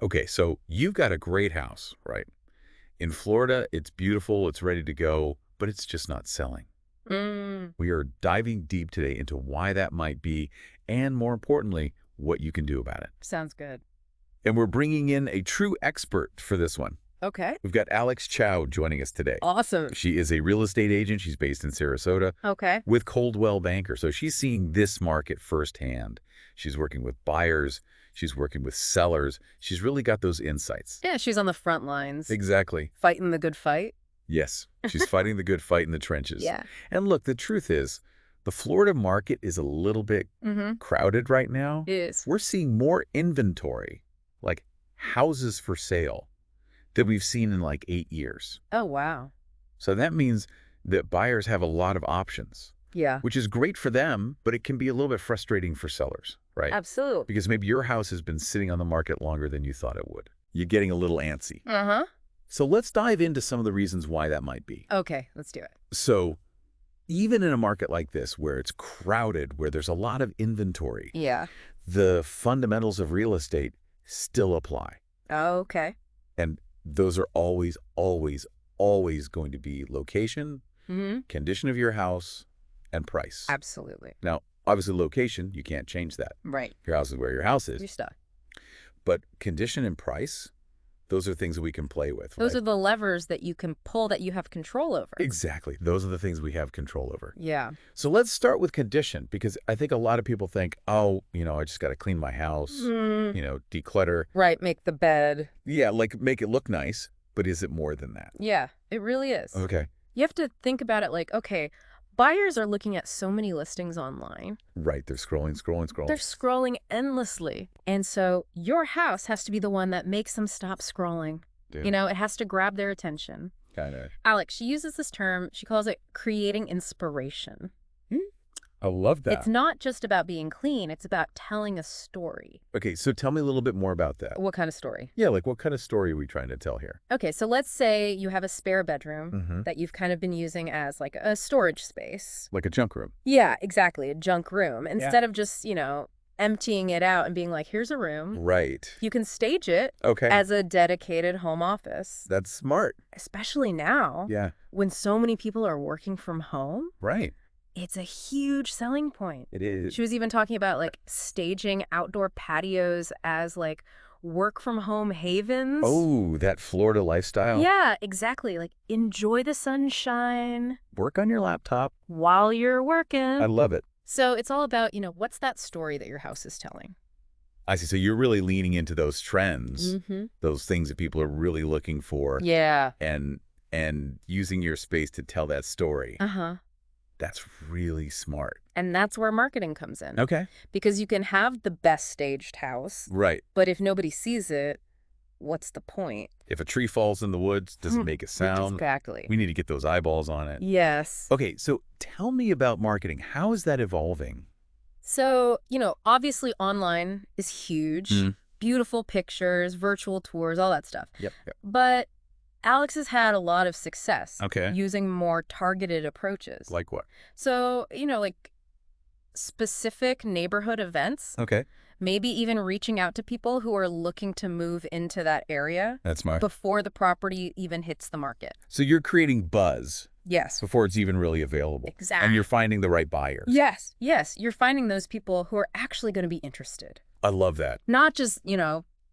Okay, so you've got a great house, right? In Florida, it's beautiful, it's ready to go, but it's just not selling. Mm, We are diving deep today into why that might be, and more importantly, what you can do about it. sounds good. And we're bringing in a true expert for this one. Okay. We've got Alex.Chau joining us today. Awesome. She is a real estate agent. She's based in Sarasota Okay. with Coldwell Banker. So she's seeing this market firsthand. She's working with buyers. She's working with sellers. She's really got those insights. Yeah, she's on the front lines, Exactly. fighting the good fight. Yes. She's fighting the good fight in the trenches. Yeah. And look, the truth is, the Florida market is a little bit Mm-hmm. crowded right now. It is. We're seeing more inventory, like houses for sale, that we've seen in like 8 years. Oh, wow. So that means that buyers have a lot of options, Yeah. which is great for them, but it can be a little bit frustrating for sellers, right? Absolutely. Because maybe your house has been sitting on the market longer than you thought it would. You're getting a little antsy. Uh-huh. So let's dive into some of the reasons why that might be. Okay, let's do it. So even in a market like this, where it's crowded, where there's a lot of inventory, Yeah. the fundamentals of real estate still apply. Okay. And those are always, always, always going to be location, Mm-hmm. condition of your house, and price. Absolutely. Now, obviously, location, you can't change that. Right. Your house is where your house You're is. stuck. But condition and price, those are things that we can play with. Those right? are the levers that you can pull that you have control over. Exactly. Those are the things we have control over. Yeah. So let's start with condition, because I think a lot of people think, oh, I just got to clean my house, declutter. Right, make the bed. Yeah, like make it look nice, but is it more than that? Yeah, it really is. Okay. You have to think about it like, okay, buyers are looking at so many listings online. Right. They're scrolling. They're scrolling endlessly. And so your house has to be the one that makes them stop scrolling. Dude, It has to grab their attention. kind of. Alex, she uses this term, she calls it creating inspiration. I love that. It's not just about being clean, it's about telling a story. Okay, so tell me a little bit more about that. What kind of story? Yeah, like what kind of story are we trying to tell here? Okay, so let's say you have a spare bedroom Mm-hmm. that you've kind of been using as like a storage space. Like a junk room. Yeah, exactly, a junk room. Instead of just, emptying it out and being like, here's a room, Right. you can stage it Okay. as a dedicated home office. That's smart. Especially now, Yeah. when so many people are working from home, Right. it's a huge selling point. It is. She was even talking about like staging outdoor patios as like work from home havens. Oh, that Florida lifestyle. Yeah, exactly. Like enjoy the sunshine Work on your laptop. while you're working. I love it. So it's all about, what's that story that your house is telling? I see. So you're really leaning into those trends, Mm-hmm. those things that people are really looking for, Yeah. and using your space to tell that story. Uh-huh. That's really smart. And that's where marketing comes in. Okay. Because you can have the best staged house, Right. but if nobody sees it, what's the point? If a tree falls in the woods, does it make a sound? Exactly. We need to get those eyeballs on it. Yes. Okay, so tell me about marketing. How is that evolving? So, obviously online is huge. Mm. Beautiful pictures, virtual tours, all that stuff. Yep. But Alex has had a lot of success Okay. using more targeted approaches. Like what? So, like specific neighborhood events, Okay. maybe even reaching out to people who are looking to move into that area That's smart. before the property even hits the market. So you're creating buzz Yes. before it's even really available. Exactly. And you're finding the right buyers. Yes. Yes. You're finding those people who are actually going to be interested. I love that. Not just,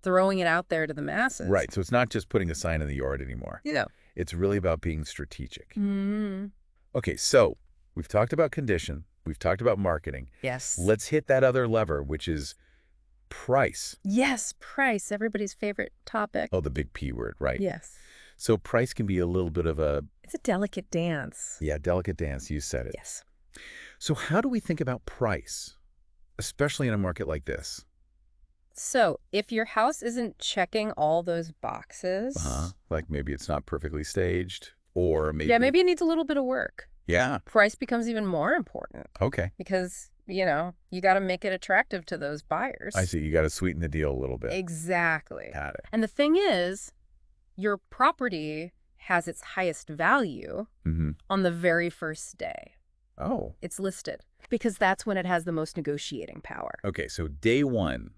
throwing it out there to the masses. Right. So it's not just putting a sign in the yard anymore. Yeah. It's really about being strategic. Mm-hmm. Okay, so we've talked about condition. We've talked about marketing. Yes. Let's hit that other lever, which is price. Yes. Price. Everybody's favorite topic. Oh, the big P word, right? Yes. So price can be a little bit of a, It's a delicate dance. delicate dance. You said it. Yes. So how do we think about price, especially in a market like this? So if your house isn't checking all those boxes, Like maybe it's not perfectly staged, or maybe... yeah, maybe it needs a little bit of work. Yeah. Price becomes even more important Okay. because, you got to make it attractive to those buyers. I see. You got to sweeten the deal a little bit. Exactly. Got it. And the thing is, your property has its highest value Mm-hmm. on the very first day Oh. it's listed because that's when it has the most negotiating power. Okay, so day one,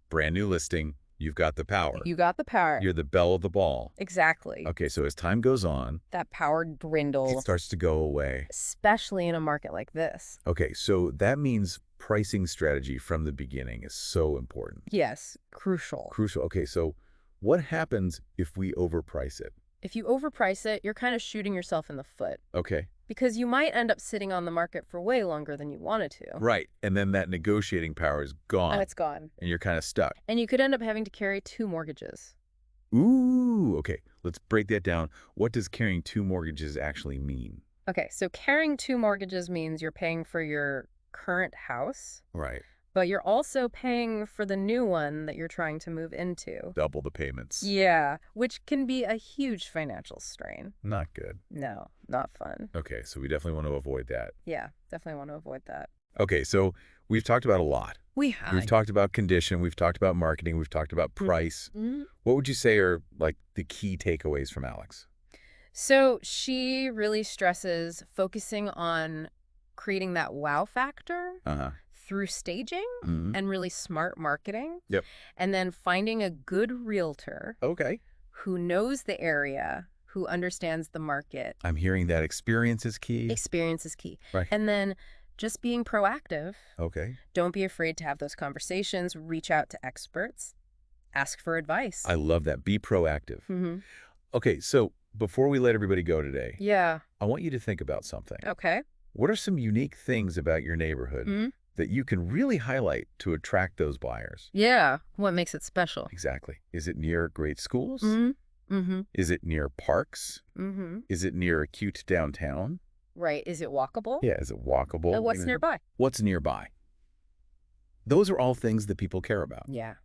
brand new listing, You've got the power. You got the power. You're the belle of the ball. Exactly. Okay, so as time goes on, That power it dwindles, starts to go away. especially in a market like this. Okay, so that means pricing strategy from the beginning is so important. Yes, crucial. Crucial. Okay, so what happens if we overprice it? If you overprice it, you're kind of shooting yourself in the foot Okay. because you might end up sitting on the market for way longer than you wanted to. Right. And then that negotiating power is gone. Oh, it's gone. And you're kind of stuck. And you could end up having to carry 2 mortgages. Ooh, okay. Let's break that down. What does carrying 2 mortgages actually mean? Okay, so carrying 2 mortgages means you're paying for your current house, Right. but you're also paying for the new one that you're trying to move into. Double the payments. Yeah, which can be a huge financial strain. Not good. No, not fun. Okay, so we definitely want to avoid that. Yeah, definitely want to avoid that. Okay, so we've talked about a lot. We have. We've talked about condition, we've talked about marketing, we've talked about price. Mhm. What would you say are like the key takeaways from Alex? So she really stresses focusing on creating that wow factor Uh-huh. through staging Mhm. and really smart marketing. Yep. And then finding a good realtor Okay. who knows the area, who understands the market. I'm hearing that experience is key. Experience is key. Right. And then just being proactive. Okay. Don't be afraid to have those conversations. Reach out to experts. Ask for advice. I love that. Be proactive. Mm-hmm. Okay, so before we let everybody go today, Yeah. I want you to think about something. Okay. What are some unique things about your neighborhood Mhm. that you can really highlight to attract those buyers? Yeah. What makes it special? Exactly. Is it near great schools? Mm-hmm. Mm-hmm. Is it near parks? Mm-hmm. Is it near a cute downtown? Right. Is it walkable? Yeah, is it walkable? What's nearby? What's nearby? Those are all things that people care about. Yeah.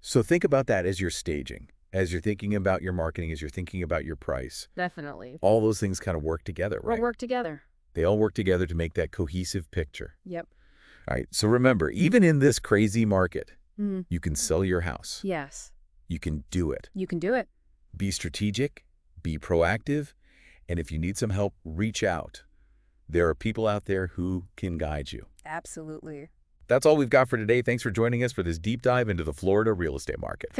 So think about that as you're staging, as you're thinking about your marketing, as you're thinking about your price. Definitely. All those things kind of work together, We'll right? work together. They all work together to make that cohesive picture. Yep. All right, so remember, even in this crazy market, Mm. you can sell your house. Yes. You can do it. You can do it. Be strategic, be proactive, and if you need some help, reach out. There are people out there who can guide you. Absolutely. That's all we've got for today. Thanks for joining us for this deep dive into the Florida real estate market. Thanks